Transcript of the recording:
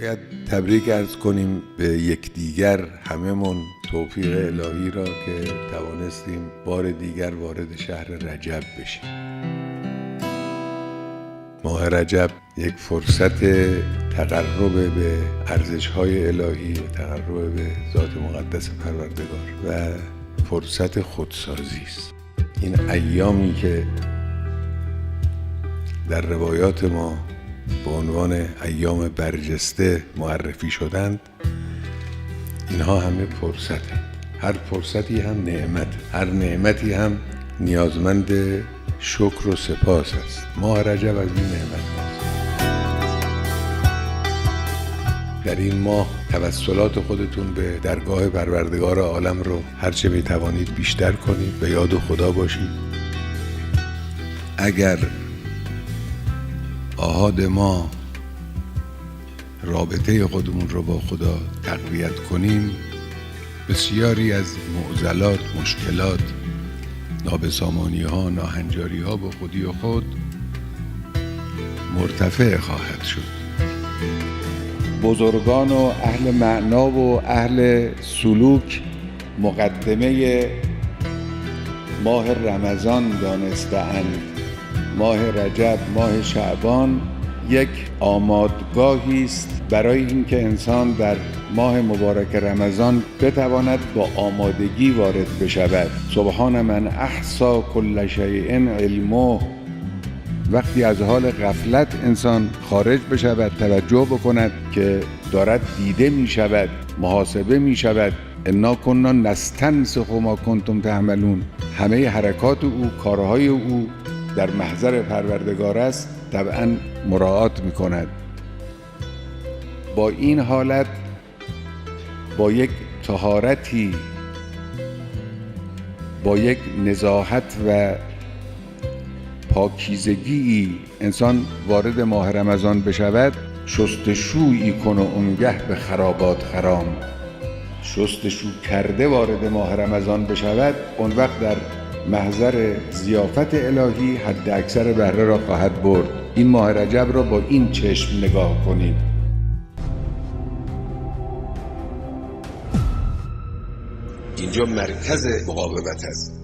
باید تبریک عرض کنیم به یکدیگر هممون توفیق الهی را که توانستیم بار دیگر وارد شهر رجب بشیم. ماه رجب یک فرصت تقرب به ارزش‌های الهی و تقرب به ذات مقدس پروردگار و فرصت خودسازی است. این ایامی که در روایات ما به عنوان ایام برجسته معرفی شدند، اینها همه فرصت. هر فرصتی هم نعمت، هر نعمتی هم نیازمند شکر و سپاس است. ماه رجب از این نعمت هاست. در این ماه توسلات خودتون به درگاه پروردگار عالم رو هرچه میتوانید بیشتر کنید، به یاد خدا باشید. اگر آحاد ما رابطه خودمون رو با خدا تقویت کنیم، بسیاری از معضلات، مشکلات، نابسامانی ها، ناهنجاری ها با خودی و خود مرتفع خواهد شد. بزرگان و اهل معنا و اهل سلوک مقدمه ماه رمضان دانسته‌اند. ماه رجب، ماه شعبان یک آمادگاهی است برای اینکه انسان در ماه مبارک رمضان بتواند با آمادگی وارد بشود. سبحان من احصا کل شیء علمه. وقتی از حال غفلت انسان خارج بشود، توجه بکند که دارد دیده می شود، محاسبه می شود. انا کنا نستنسخ ما کنتم تعملون. همه حرکات او، کارهای او در محضر پروردگار است، طبعا مراعات می کند. با این حالت، با یک طهارتی، با یک نزاهت و پاکیزگی انسان وارد ماه رمضان بشود، شستشویی کن و اونگه به خرابات خرام. شستشو کرده وارد ماه رمضان بشود، اون وقت در محضر ضیافت الهی حد اکثر بهره را خواهد برد. این ماه رجب را با این چشم نگاه کنید. اینجا مرکز مقاومت است.